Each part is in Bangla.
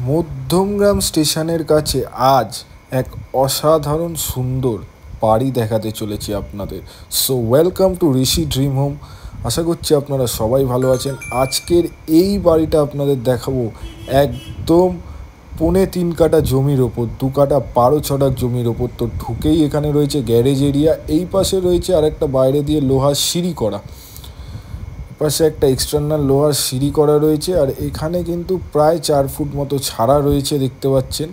মধ্যমগ্রাম স্টেশনের কাছে আজ এক অসাধারণ সুন্দর বাড়ি দেখাতে চলেছি আপনাদের। So welcome to Rishi dream home. আশা করছি আপনারা সবাই ভালো আছেন। আজকের এই বাড়িটা আপনাদের দেখাবো একদম 3.5 কাঠা জমির ওপর, 2 কাঠা 12 ছটাক জমির ওপর। তো ঢুকেই এখানে রয়েছে গ্যারেজ এরিয়া, এই পাশে রয়েছে আর একটা বাইরে দিয়ে লোহার সিঁড়ি করা, পাশে একটা এক্সটার্নাল লোহার সিঁড়ি করা রয়েছে। আর এখানে কিন্তু প্রায় 4 ফুট মতো ছাড়া রয়েছে, দেখতে পাচ্ছেন।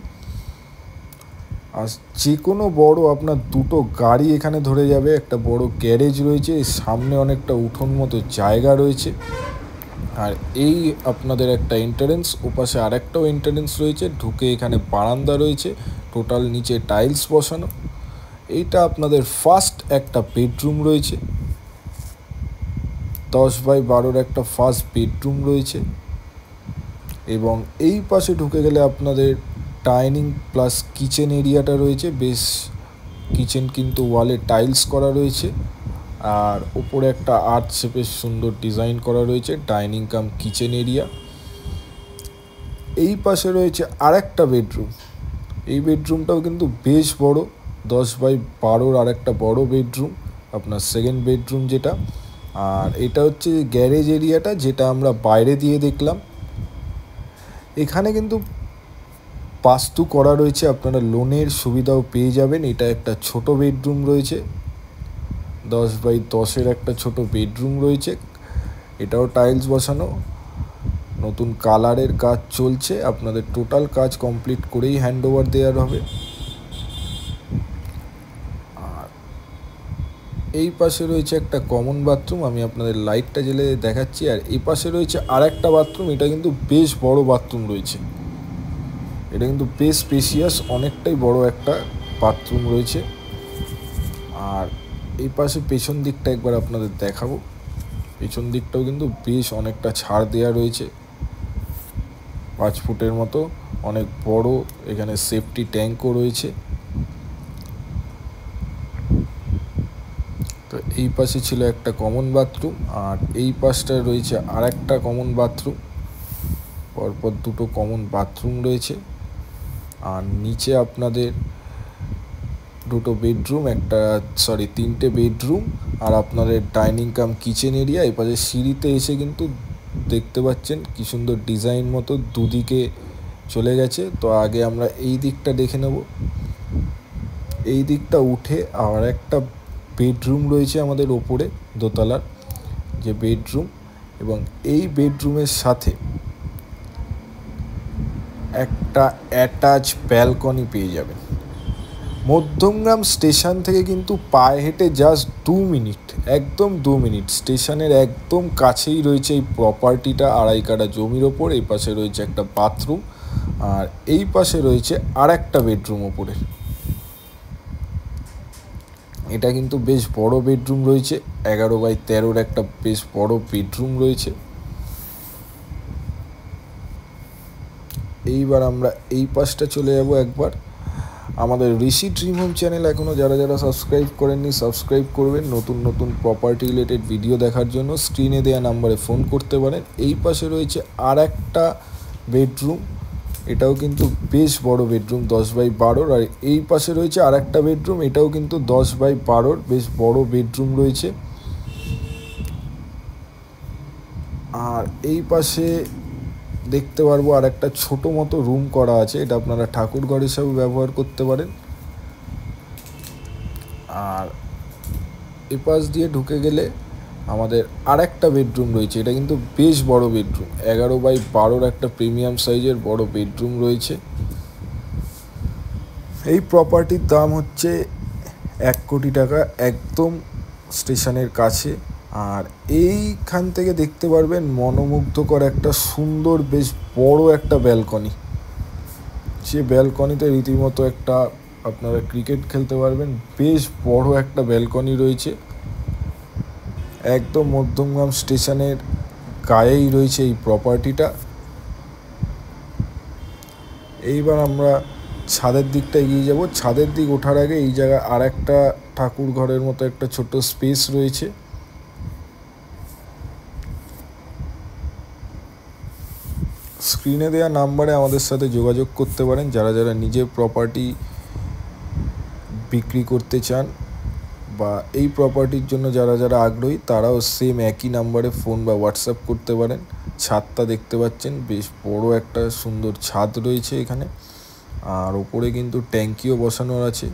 আর যে কোনো বড় আপনার দুটো গাড়ি এখানে ধরে যাবে। একটা বড় গ্যারেজ রয়েছে, সামনে অনেকটা উঠোন মতো জায়গা রয়েছে। আর এই আপনাদের একটা এন্ট্রান্স, ওপাশে আরেকটাও এন্ট্রান্স রয়েছে। ঢুকে এখানে বারান্দা রয়েছে, টোটাল নিচে টাইলস বসানো। এইটা আপনাদের ফার্স্ট একটা বেডরুম রয়েছে, 10x12 একটা ফার্স্ট বেডরুম রয়েছে। এবং এই পাশে ঢুকে গেলে আপনাদের ডাইনিং প্লাস কিচেন এরিয়াটা রয়েছে। বেশ কিচেন কিন্তু ওয়ালে টাইলস করা রয়েছে, আর ওপরে একটা আর্ট শেপের সুন্দর ডিজাইন করা রয়েছে ডাইনিং কাম কিচেন এরিয়া। এই পাশে রয়েছে আরেকটা বেডরুম। এই বেডরুমটাও কিন্তু বেশ বড়, 10x12 আর একটা বড় বেডরুম, আপনার সেকেন্ড বেডরুম যেটা। আর এটা হচ্ছে গ্যারেজ এরিয়াটা, যেটা আমরা বাইরে দিয়ে দেখলাম। এখানে কিন্তু বাস্তু করা রয়েছে, আপনারা লোনের সুবিধাও পেয়ে যাবেন। এটা একটা ছোট বেডরুম রয়েছে, 10x10 একটা ছোট বেডরুম রয়েছে। এটাও টাইলস বসানো, নতুন কালারের কাজ চলছে। আপনাদের টোটাল কাজ কমপ্লিট করেই হ্যান্ড ওভার দেওয়ার হবে। আর এই পাশে রয়েছে একটা কমন বাথরুম, আমি আপনাদের লাইটটা জ্বেলে দেখাচ্ছি। আর এই পাশে রয়েছে আর একটা বাথরুম, এটা কিন্তু বেশ বড় বাথরুম রয়েছে। এটা কিন্তু বেশ স্পেশিয়াস, অনেকটাই বড় একটা বাথরুম রয়েছে। আর এই পাশে পেছন দিকটা একবার আপনাদের দেখাবো। পেছন দিকটাও কিন্তু বেশ অনেকটা ছাড় দেওয়া রয়েছে, 5 ফুটের মতো, অনেক বড়। এখানে সেফটি ট্যাঙ্কও রয়েছে। তো এই পাশে ছিল একটা কমন বাথরুম, আর এই পাশটায় রয়েছে আর একটা কমন বাথরুম। পরপর দুটো কমন বাথরুম রয়েছে। আর নিচে আপনাদের দুটো বেডরুম, তিনটে বেডরুম, আর আপনাদের ডাইনিং কাম কিচেন এরিয়া। এই পাশে সিঁড়িতে এসে কিন্তু দেখতে পাচ্ছেন কি সুন্দর ডিজাইন মতো দুদিকে চলে গেছে। তো আগে আমরা এই দিকটা দেখে নেব। এই দিকটা উঠে আর একটা বেডরুম রয়েছে আমাদের ওপরে, দোতলার যে বেডরুম। এবং এই বেডরুমের সাথে একটা অ্যাটাচ ব্যালকনি পেয়ে যাবেন। মধ্যমগ্রাম স্টেশন থেকে কিন্তু পায়ে হেঁটে জাস্ট 2 মিনিট, একদম 2 মিনিট। স্টেশনের একদম কাছেই রয়েছে এই প্রপার্টিটা, 2.5 কাঠা জমির ওপর। এই পাশে রয়েছে একটা বাথরুম, আর এই পাশে রয়েছে আর একটা বেডরুম ওপরে। এটা কিন্তু বেশ বড় বেডরুম রয়েছে, 11x13 একটা বেশ বড় বেডরুম রয়েছে। এইবার আমরা এই পাশটা চলে যাব একবার। আমাদের ঋষি ড্রিম হোম চ্যানেল এখনও যারা যারা সাবস্ক্রাইব করেননি, সাবস্ক্রাইব করবেন। নতুন নতুন প্রপার্টি রিলেটেড ভিডিও দেখার জন্য স্ক্রিনে দেওয়া নাম্বারে ফোন করতে পারেন। এই পাশে রয়েছে আর একটা বেডরুম, এটাও কিন্তু বেশ বড় বেডরুম, 10x12। আর এই পাশে রয়েছে আর একটা বেডরুম, এটাও কিন্তু 10x12, বেশ বড় বেডরুম রয়েছে। আর এই পাশে দেখতে পারবো আর একটা ছোটো মতো রুম করা আছে, এটা আপনারা ঠাকুর ঘর হিসাবে ব্যবহার করতে পারেন। আর এপাশ দিয়ে ঢুকে গেলে আমাদের আর একটা বেডরুম রয়েছে, এটা কিন্তু বেশ বড় বেডরুম, 11x12 একটা প্রিমিয়াম সাইজের বড় বেডরুম রয়েছে। এই প্রপার্টির দাম হচ্ছে 1 কোটি টাকা, একদম স্টেশনের কাছে। আর এইখান থেকে দেখতে পারবেন মনোমুগ্ধকর একটা সুন্দর বেশ বড় একটা ব্যালকনি। সে ব্যালকনিতে রীতিমতো একটা আপনারা ক্রিকেট খেলতে পারবেন। বেশ বড় একটা ব্যালকনি রয়েছে, একদম মধ্যমগ্রাম স্টেশনের গায়েই রয়েছে এই প্রপার্টিটা। এইবার আমরা ছাদের দিকটা এগিয়ে যাব। ছাদের দিক ওঠার আগে এই জায়গায় আর একটা ঠাকুর ঘরের মতো একটা ছোট স্পেস রয়েছে। স্ক্রিনে দেওয়া নাম্বারে আমাদের সাথে যোগাযোগ করতে পারেন যারা যারা নিজের প্রপার্টি বিক্রি করতে চান বা এই প্রপার্টির জন্য যারা যারা আগ্রহী তারাও সেম একই নাম্বারে ফোন বা হোয়াটসঅ্যাপ করতে পারেন। ছাদটা দেখতে পাচ্ছেন, বেশ বড় একটা সুন্দর ছাদ রয়েছে এখানে, আর ওপরে কিন্তু ট্যাঙ্কিও বসানো আছে।